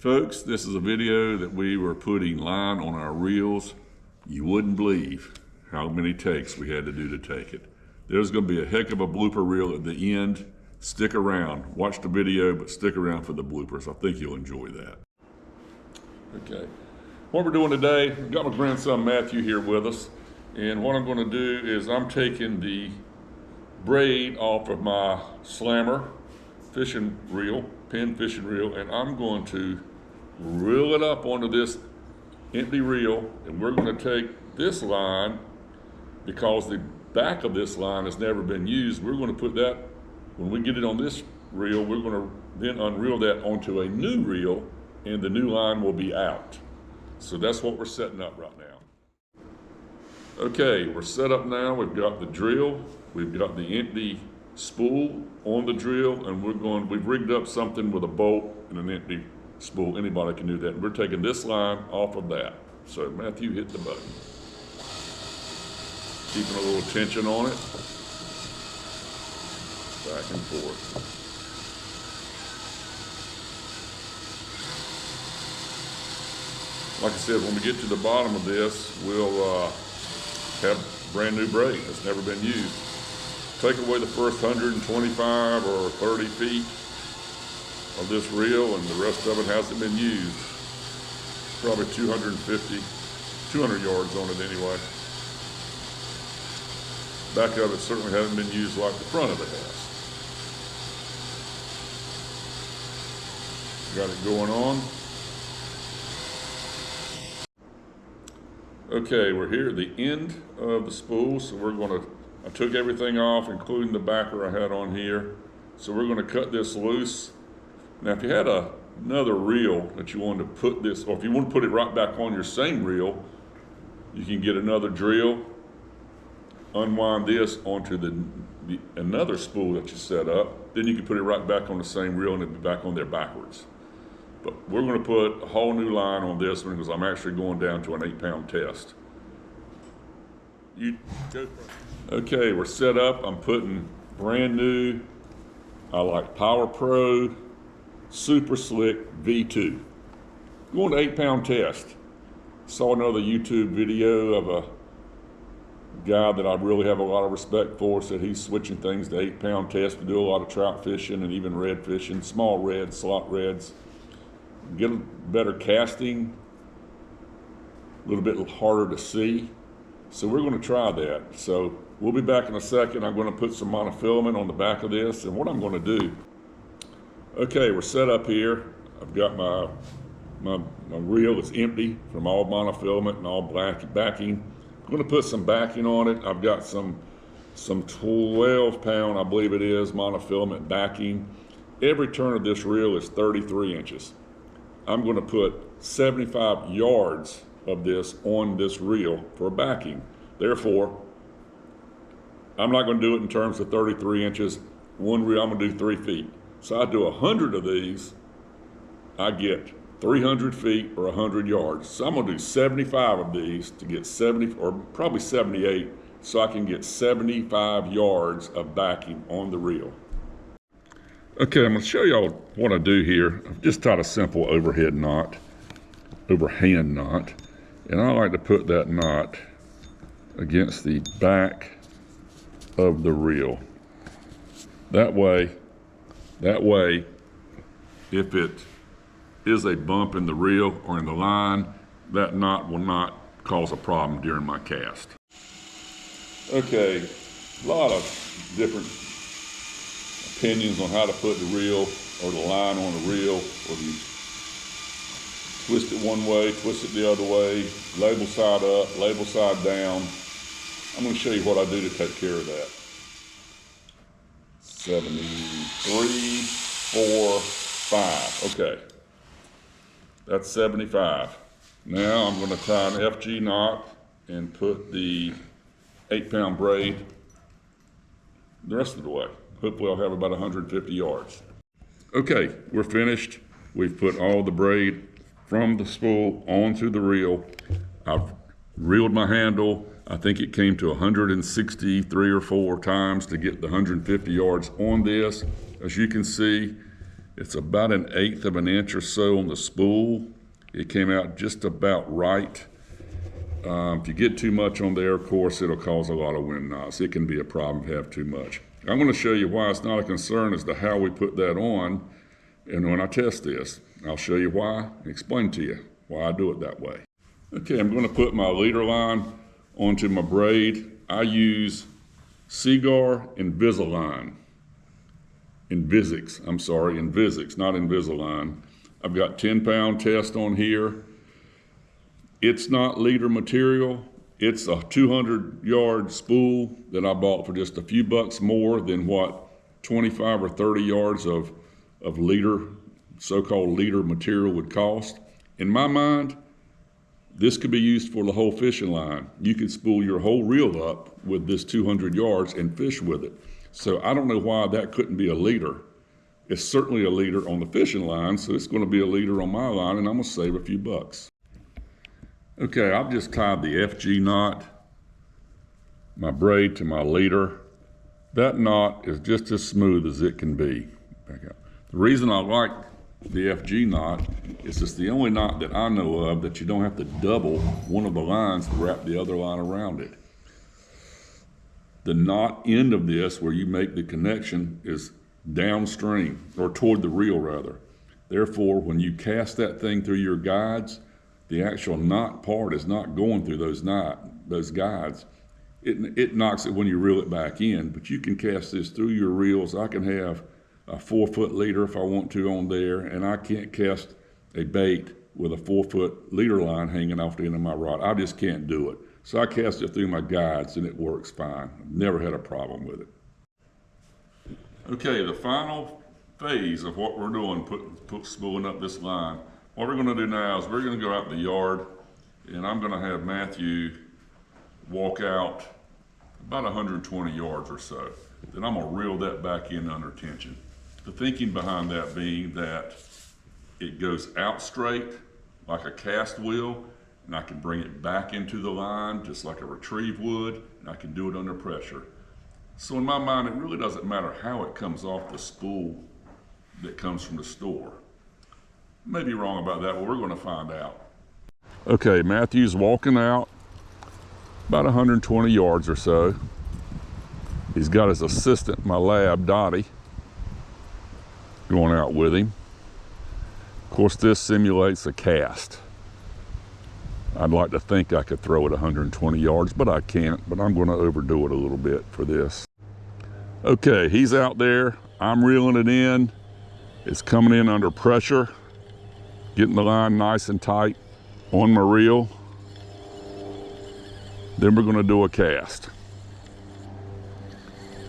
Folks, this is a video that we were putting line on our reels. You wouldn't believe how many takes we had to do to take it. There's going to be a heck of a blooper reel at the end. Stick around. Watch the video, but stick around for the bloopers. I think you'll enjoy that. Okay, what we're doing today, I've got my grandson Matthew here with us, and what I'm going to do is I'm taking the braid off of my slammer fishing reel, pin fishing reel, and I'm going to reel it up onto this empty reel, and we're going to take this line, because the back of this line has never been used. We're going to put that, when we get it on this reel, we're going to then unreel that onto a new reel, and the new line will be out. So that's what we're setting up right now. Okay, we're set up now. We've got the drill, we've got the empty spool on the drill, and we've rigged up something with a bolt and an empty spool. Anybody can do that. And we're taking this line off of that. So Matthew, hit the button. Keeping a little tension on it. Back and forth. Like I said, when we get to the bottom of this, we'll have brand new braid that's never been used. Take away the first 125 or 30 feet of this reel, and the rest of it hasn't been used. Probably 200 yards on it anyway. Back of it certainly hasn't been used like the front of it has. Got it going on. Okay, we're here at the end of the spool, so I took everything off, including the backer I had on here. So we're gonna cut this loose. Now, if you had another reel that you wanted to put this, or if you want to put it right back on your same reel, you can get another drill, unwind this onto another spool that you set up, then you can put it right back on the same reel and it'll be back on there backwards. But we're going to put a whole new line on this one because I'm actually going down to an 8-pound test. Okay, we're set up. I'm putting brand new, I like Power Pro Super Slick V2. Going to 8-pound test. Saw another YouTube video of a guy that I really have a lot of respect for, said he's switching things to 8-pound test to do a lot of trout fishing and even red fishing, small reds, slot reds. Get a better casting, a little bit harder to see. So we're going to try that. So we'll be back in a second. I'm going to put some monofilament on the back of this, and what I'm going to do. Okay, we're set up here. I've got my reel that's empty from all monofilament and all black backing. I'm going to put some backing on it. I've got some 12-pound, I believe it is, monofilament backing. Every turn of this reel is 33 inches. I'm going to put 75 yards of this on this reel for backing. Therefore, I'm not going to do it in terms of 33 inches. One reel, I'm going to do 3 feet. So I do 100 of these, I get 300 feet or 100 yards. So I'm going to do 75 of these to get 70, or probably 78, so I can get 75 yards of backing on the reel. Okay, I'm going to show y'all what I do here. I've just tied a simple overhand knot, and I like to put that knot against the back of the reel. That way, if it is a bump in the reel or in the line, that knot will not cause a problem during my cast. Okay, a lot of different opinions on how to put the reel or the line on the reel, whether you twist it one way, twist it the other way, label side up, label side down. I'm going to show you what I do to take care of that. 73, 4, 5. Okay, that's 75. Now I'm going to tie an FG knot and put the 8-pound braid the rest of the way. Hopefully I'll have about 150 yards. Okay, we're finished. We've put all the braid from the spool onto the reel. I've reeled my handle. I think it came to 163 or 4 times to get the 150 yards on this. As you can see, It's about 1/8 of an inch or so on the spool. It came out just about right. If you get too much on there, of course, it'll cause a lot of wind knots. It can be a problem to have too much. I'm going to show you why it's not a concern as to how we put that on. And when I test this, I'll show you why and explain to you why I do it that way. Okay, I'm going to put my leader line onto my braid. I use Seaguar Invisalign. Invisix, not Invisalign. I've got 10-pound test on here. It's not leader material. It's a 200-yard spool that I bought for just a few bucks more than what 25 or 30 yards of leader, so-called leader material would cost. In my mind, this could be used for the whole fishing line. You could spool your whole reel up with this 200 yards and fish with it. So I don't know why that couldn't be a leader. It's certainly a leader on the fishing line, so it's going to be a leader on my line, and I'm going to save a few bucks. Okay, I've just tied the FG knot, my braid to my leader. That knot is just as smooth as it can be. Back up. The reason I like the FG knot is it's the only knot that I know of that you don't have to double one of the lines to wrap the other line around it. The knot end of this, where you make the connection, is downstream, or toward the reel rather. Therefore, when you cast that thing through your guides, the actual knot part is not going through those guides. It knocks it when you reel it back in, but you can cast this through your reels. I can have a 4-foot leader if I want to on there, and I can't cast a bait with a 4-foot leader line hanging off the end of my rod. I just can't do it. So I cast it through my guides and it works fine. I've never had a problem with it. Okay, the final phase of what we're doing, spooling up this line. What we're going to do now is we're going to go out in the yard, and I'm going to have Matthew walk out about 120 yards or so. Then I'm going to reel that back in under tension. The thinking behind that being that it goes out straight like a cast wheel, and I can bring it back into the line just like a retrieve would, and I can do it under pressure. So in my mind, it really doesn't matter how it comes off the spool that comes from the store. May be wrong about that, but we're going to find out. Okay, Matthew's walking out about 120 yards or so. He's got his assistant, my lab, Dottie, going out with him. Of course, this simulates a cast. I'd like to think I could throw it 120 yards, but I can't, but I'm going to overdo it a little bit for this. Okay, he's out there. I'm reeling it in. It's coming in under pressure, getting the line nice and tight on my reel. Then we're going to do a cast.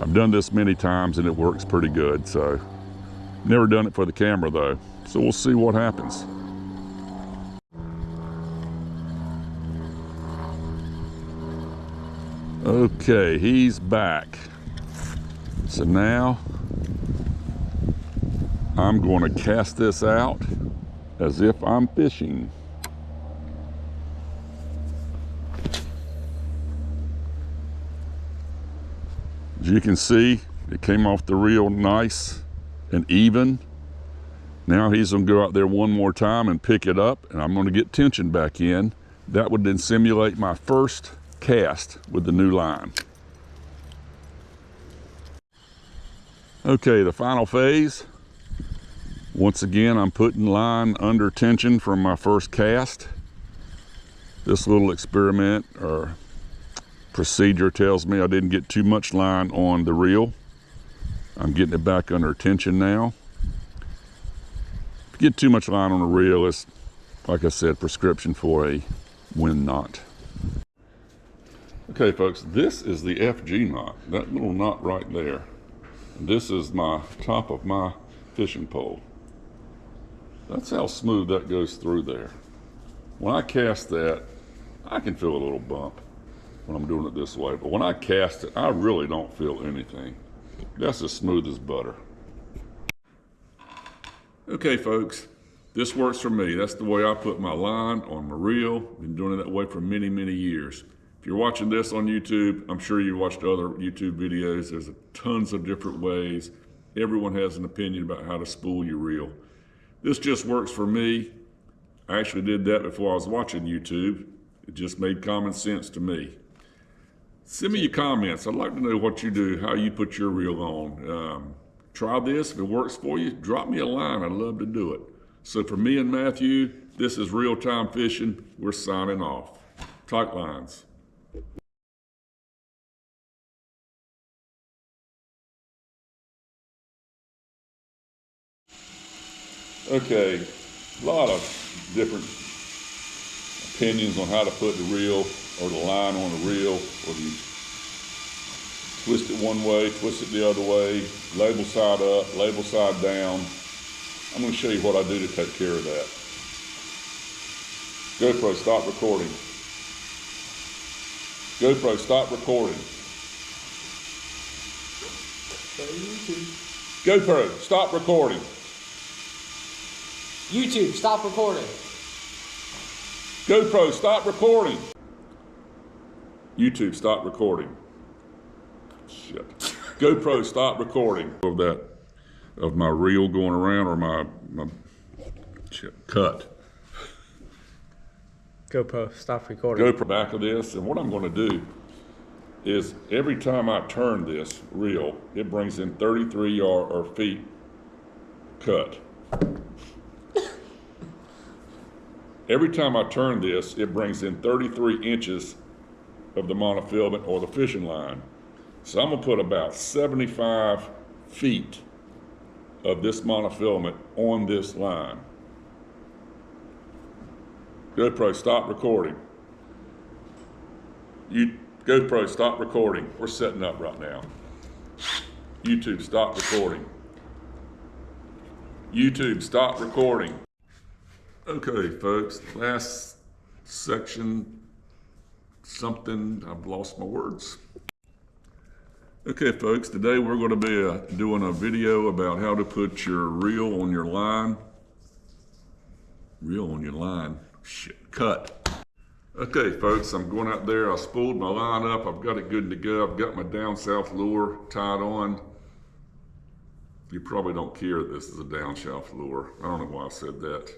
I've done this many times and it works pretty good, so never done it for the camera though. So we'll see what happens. Okay, he's back. So now I'm going to cast this out as if I'm fishing. As you can see, it came off the reel nice and even. Now he's going to go out there one more time and pick it up, and I'm going to get tension back in. That would then simulate my first cast with the new line. Okay, the final phase. Once again, I'm putting line under tension from my first cast. This little experiment or procedure tells me I didn't get too much line on the reel. I'm getting it back under tension now. If you get too much line on the reel, it's, like I said, prescription for a wind knot. Okay folks, this is the FG knot, that little knot right there. This is my top of my fishing pole. That's how smooth that goes through there. When I cast that, I can feel a little bump when I'm doing it this way, but when I cast it, I really don't feel anything. That's as smooth as butter. Okay folks, this works for me. That's the way I put my line on my reel. Been doing it that way for many, many years. If you're watching this on YouTube, I'm sure you watched other YouTube videos. There's tons of different ways. Everyone has an opinion about how to spool your reel. This just works for me. I actually did that before I was watching YouTube. It just made common sense to me. Send me your comments. I'd like to know what you do, how you put your reel on. Try this. If it works for you, drop me a line. I'd love to do it. So for me and Matthew, this is Real Time Fishing. We're signing off. Tight lines. Okay, a lot of different opinions on how to put the reel or the line on the reel, or you twist it one way, twist it the other way, label side up, label side down. I'm going to show you what I do to take care of that. GoPro, stop recording. GoPro, stop recording. GoPro, stop recording. YouTube, stop recording. GoPro, stop recording. YouTube, stop recording. Shit. GoPro, stop recording. Of my reel going around, or my shit, cut. GoPro, stop recording. GoPro back of this, and what I'm going to do is every time I turn this reel, it brings in 33 yards or feet cut. Every time I turn this, it brings in 33 inches of the monofilament or the fishing line. So I'm gonna put about 75 feet of this monofilament on this line. GoPro, stop recording. GoPro, stop recording. We're setting up right now. YouTube, stop recording. YouTube, stop recording. Okay, folks, last section, I've lost my words. Okay, folks, today we're going to be doing a video about how to put your reel on your line. Reel on your line, shit, cut. Okay, folks, I'm going out there. I spooled my line up. I've got it good to go. I've got my down south lure tied on. You probably don't care that this is a down south lure. I don't know why I said that.